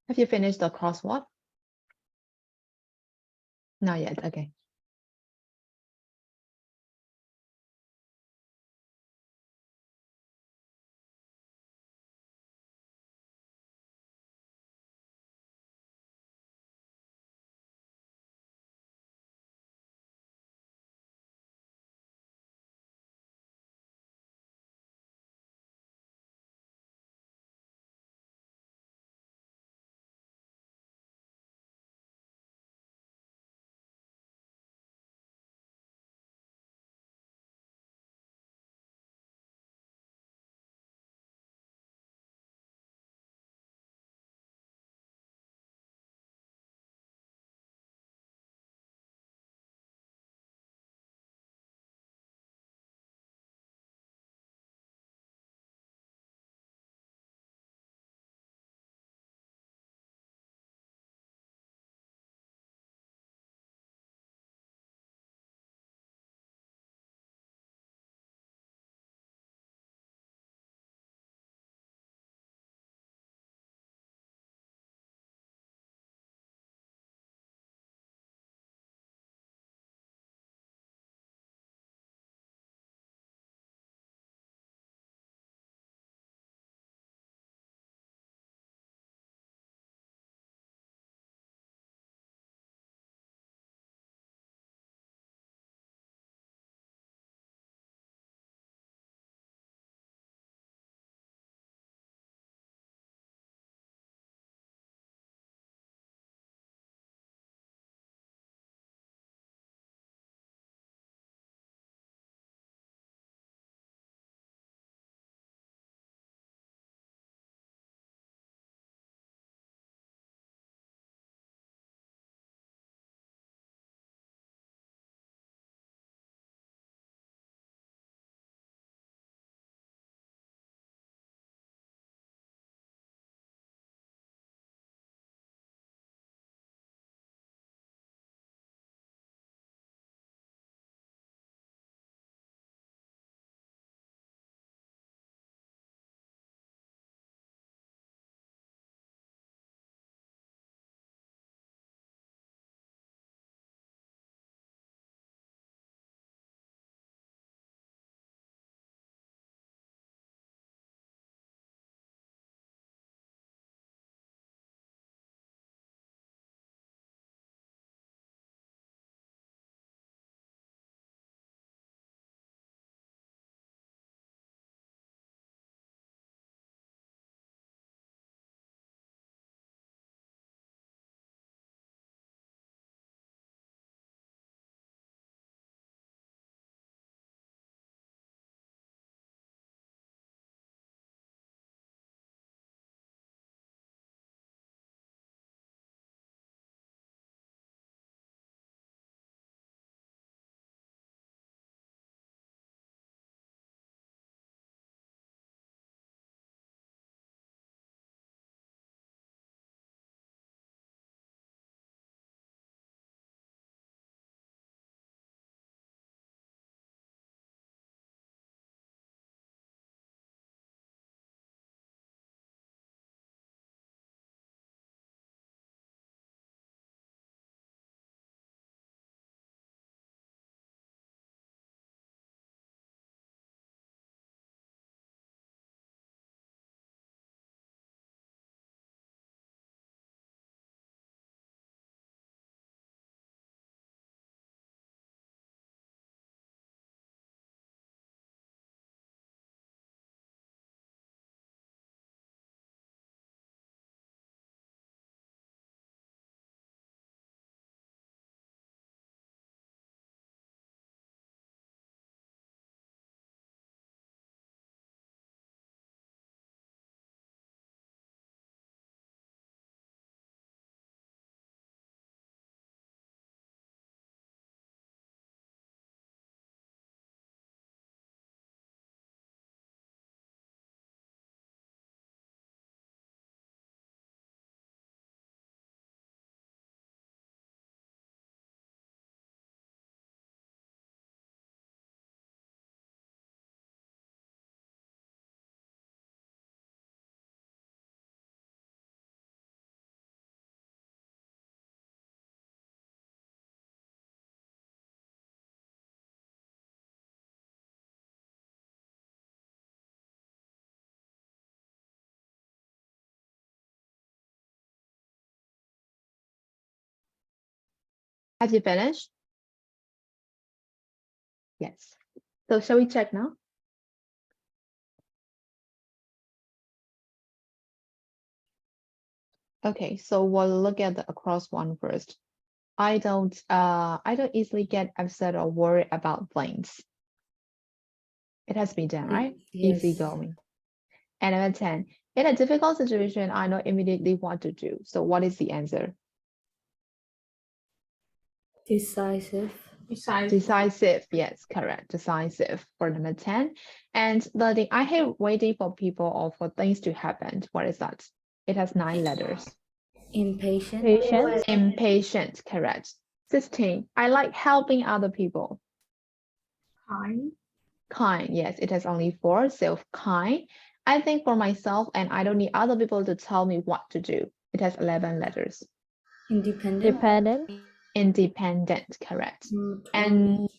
Have you finished the crossword? Not yet. Okay. Have you finished? Yes. So shall we check now? Okay, so we'll look at the across one first. I don't easily get upset or worried about things. It has to be done, right? Yes. Easy going. And number 10, in a difficult situation, I know immediately what to do. So what is the answer? Decisive. Decisive, yes, correct. Decisive for number 10. And the thing, I hate waiting for people or for things to happen. What is that? It has 9 letters. Impatient. Patient. Impatient, correct. 16, I like helping other people. Kind, yes, it has only 4, so kind. I think for myself and I don't need other people to tell me what to do. It has 11 letters. Independent. Dependent. Independent, correct. And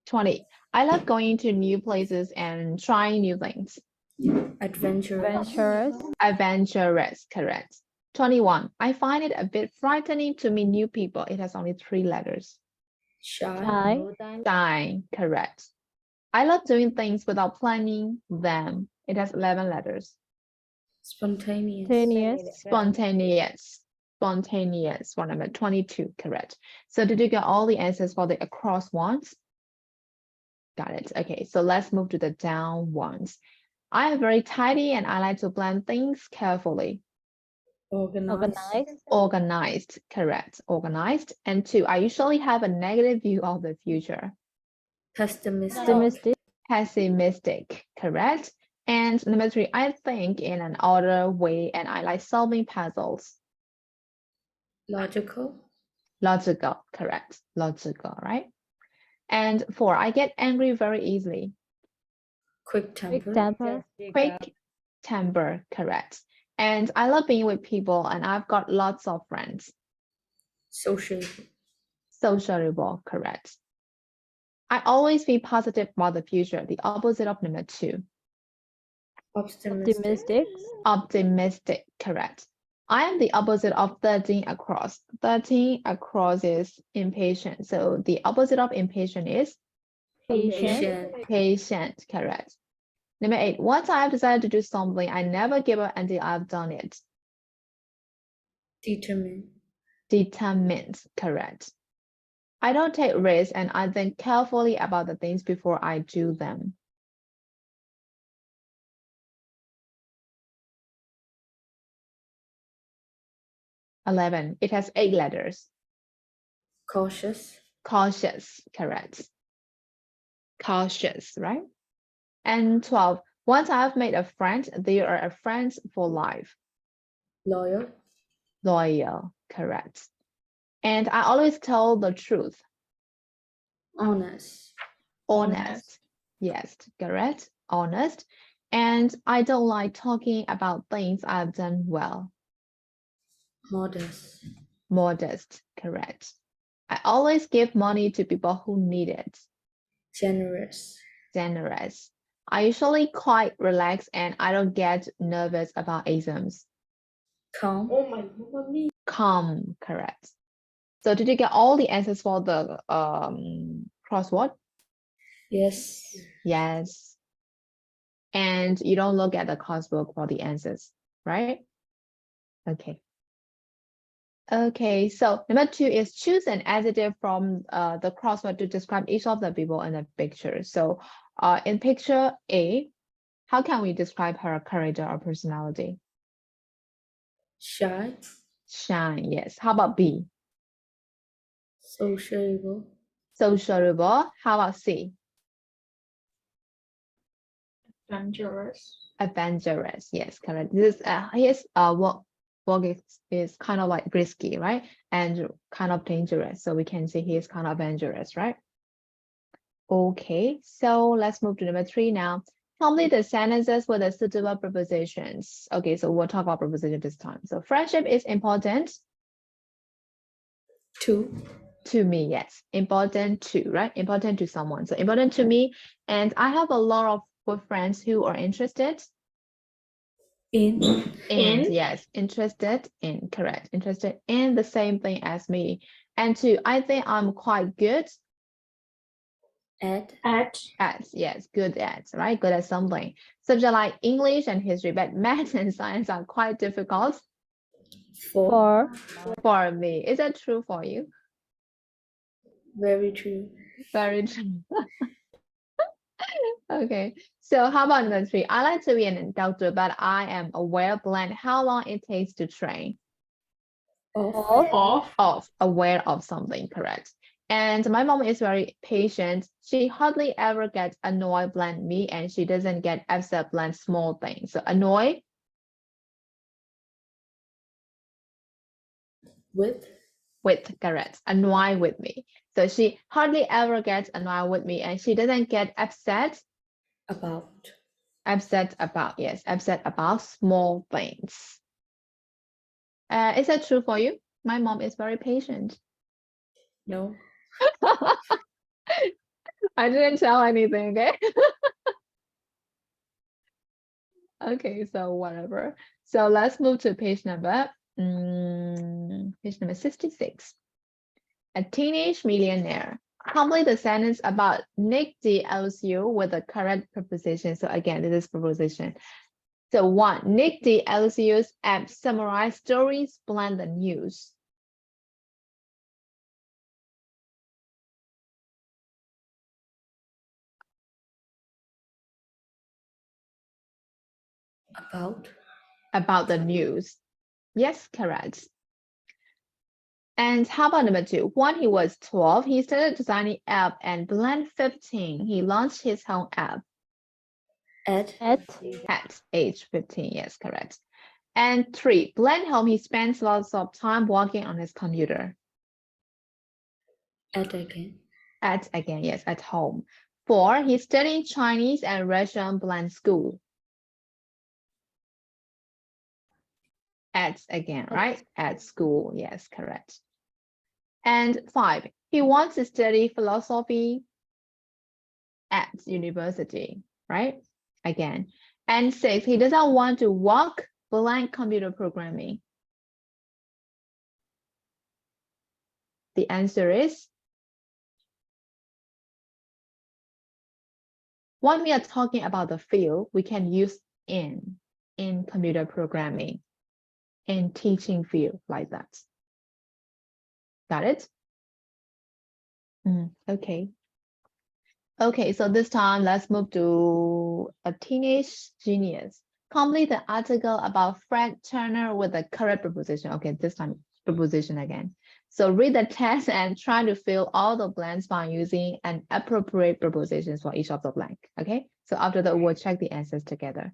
20, I love going to new places and trying new things. Adventurous. Adventurous. Adventurous, correct. 21, I find it a bit frightening to meet new people. It has only 3 letters. Shy. Shy, correct. I love doing things without planning them. It has 11 letters. Spontaneous. Spontaneous. Spontaneous for number 22, correct. So did you get all the answers for the across ones? Got it. Okay, so let's move to the down ones. I am very tidy and I like to plan things carefully. Organized. Organized, correct. Organized. And 2, I usually have a negative view of the future. Pessimistic. Pessimistic, correct. And number 3, I think in an order way and I like solving puzzles. Logical. Logical, correct. Logical, right? And 4, I get angry very easily. Quick temper. Quick temper, correct. And I love being with people and I've got lots of friends. Sociable. Sociable, correct. I always be positive about the future, the opposite of number 2. Optimistic. Optimistic, correct. I am the opposite of 13 across. 13 across is impatient. So the opposite of impatient is Patient. patient, correct. Number 8, once I have decided to do something, I never give up until I've done it. Determined. Determined, correct. I don't take risks and I think carefully about the things before I do them. Eleven, it has 8 letters. Cautious. Cautious, correct. Cautious, right? And 12, once I've made a friend, they are a friend for life. Loyal. Loyal, correct. And I always tell the truth. Honest. Honest, yes, correct. Honest. And I don't like talking about things I've done well. Modest. Modest, correct. I always give money to people who need it. Generous. Generous. I usually quite relaxed and I don't get nervous about exams. Calm. Calm, correct. So did you get all the answers for the crossword? Yes. Yes. And you don't look at the crossword for the answers, right? Okay. Okay, so number 2 is choose an adjective from the crossword to describe each of the people in the picture. So in picture A, how can we describe her character or personality? Shy. Shy, yes. How about B? Sociable. Sociable. How about C? Adventurous. Adventurous, yes, correct. This is his work is kind of like risky, right? And kind of dangerous. So we can say he is kind of adventurous, right? Okay, so let's move to number 3 now. Complete the sentences with the suitable prepositions. Okay, so we'll talk about preposition this time. So friendship is important To me, yes. Important to, right? Important to someone. So important to me. And I have a lot of good friends who are interested in yes, interested in, correct. Interested in the same thing as me. And 2, I think I'm quite good At at, yes, good at, right? Good at something. Subject like English and history, but math and science are quite difficult 4. for me. Is that true for you? Very true. Very true. Okay, so how about number 3? I like to be an doctor, but I am aware blank how long it takes to train. Aware of something, correct. And my mom is very patient. She hardly ever gets annoyed blank me, and she doesn't get upset blank small things. So annoy With correct. Annoy with me. So she hardly ever gets annoyed with me, and she doesn't get upset about yes, upset about small things. Is that true for you? My mom is very patient. no. I didn't tell anything, okay? Okay, so whatever. So let's move to page number 66. A teenage millionaire. Complete the sentence about Nick the LCU with the correct preposition. So again, this is preposition. So 1, Nick the LCU's app summarize stories, blend the news. About the news. Yes, correct. And how about number 2? When he was 12, he started designing app, and blend 15, he launched his own app. At age 15, yes, correct. And 3, blend home, he spends lots of time working on his computer. At again. At again, yes, at home. 4, he's studying Chinese and Russian blend school. At again, right? At school, yes, correct. And 5, he wants to study philosophy at university, right? Again. And 6, he doesn't want to work blank computer programming. The answer is, when we are talking about the field, we can use in computer programming, in teaching field, like that. Got it? Okay. Okay, so this time let's move to a teenage genius. Complete the article about Fred Turner with the correct preposition. Okay, this time preposition again. So read the text and try to fill all the blanks by using an appropriate prepositions for each of the blank. Okay, so after that, we'll check the answers together.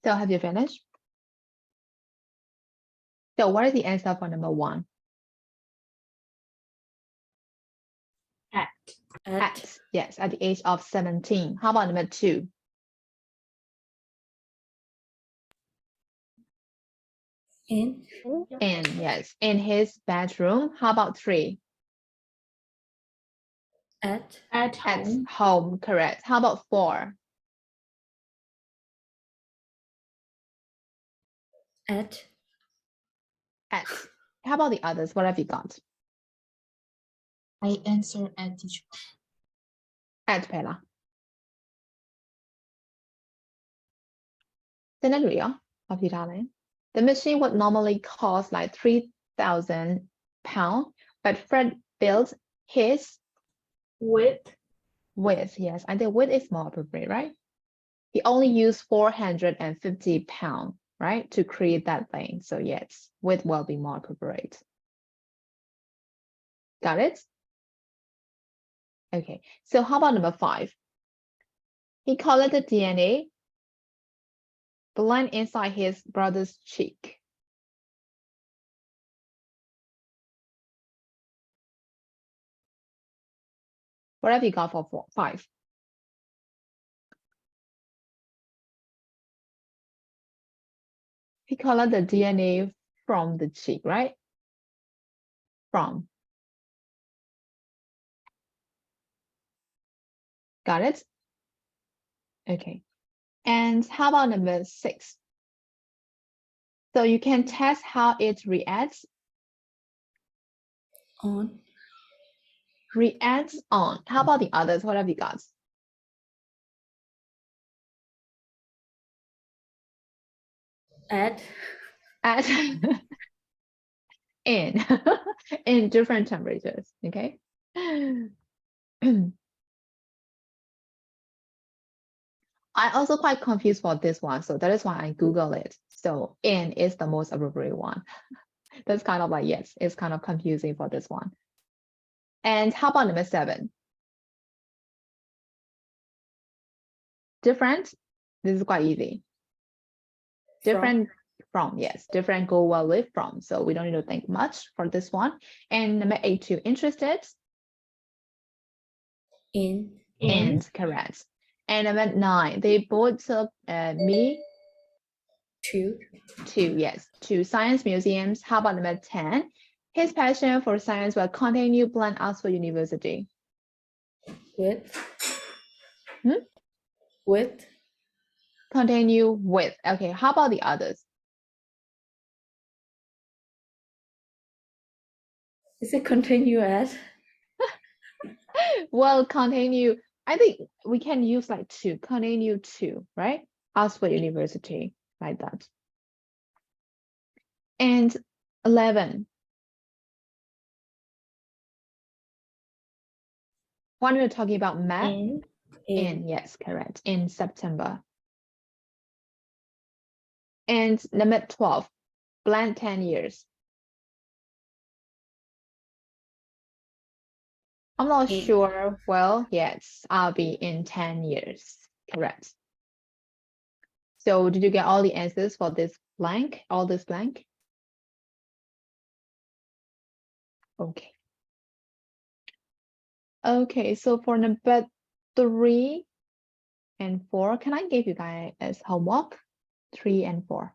So have you finished? So what is the answer for number 1? At, yes, at the age of 17. How about number 2? In Yes, in his bedroom. How about 3? at At At home. home, correct. How about 4? at At. How about the others? What have you got? I answer at teacher. At Pela. Scenario of the darling. The machine would normally cost like 3,000 pounds, but Fred built his With yes, and the width is more appropriate, right? He only used 450 pounds, right, to create that thing. So yes, width will be more appropriate. Got it? Okay, so how about number 5? He collected DNA blend inside his brother's cheek. What have you got for 5? He collected the DNA from the cheek, right? From. Got it? Okay. And how about number 6? So you can test how it reacts. on Reacts on. How about the others? What have you got? at At in in different temperatures. Okay. I also quite confused for this one, so that is why I Google it. So in is the most appropriate one. That's kind of like, yes, it's kind of confusing for this one. And how about number 7? Different. This is quite easy. Different from, yes, different go well with from. So we don't need to think much for this one. And number 8 too, interested. in And correct. And number 9, they both took me to to science museums. How about number 10? His passion for science will continue plan Oxford University. with Hmm? with Continue with. Okay, how about the others? is it continue at Well, continue. I think we can use like to continue to, right? Oxford University, like that. And 11. When we're talking about math, in, yes, correct, in September. And number 12, blank 10 years. I'm not In. sure. Well, yes, I'll be in 10 years. Correct. So did you get all the answers for this blank, all this blank? Okay. Okay, so for number 3 and 4, can I give you guys as homework? 3 and 4.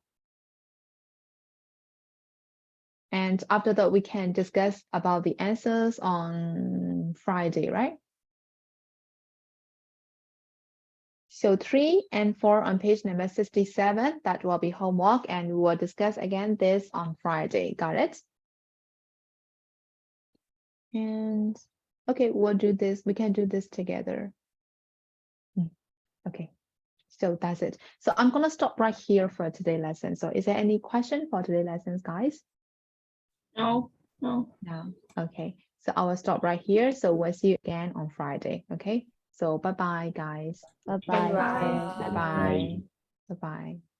And after that, we can discuss about the answers on Friday, right? So 3 and 4 on page number 67, that will be homework, and we will discuss again this on Friday. Got it? And okay, we'll do this. We can do this together. Okay, so that's it. So I'm gonna stop right here for today's lesson. So is there any question for today's lessons, guys? No. No. Okay, so I will stop right here. So we'll see you again on Friday. Okay, so bye-bye, guys. Bye-bye. Bye-bye. Bye-bye. Bye-bye.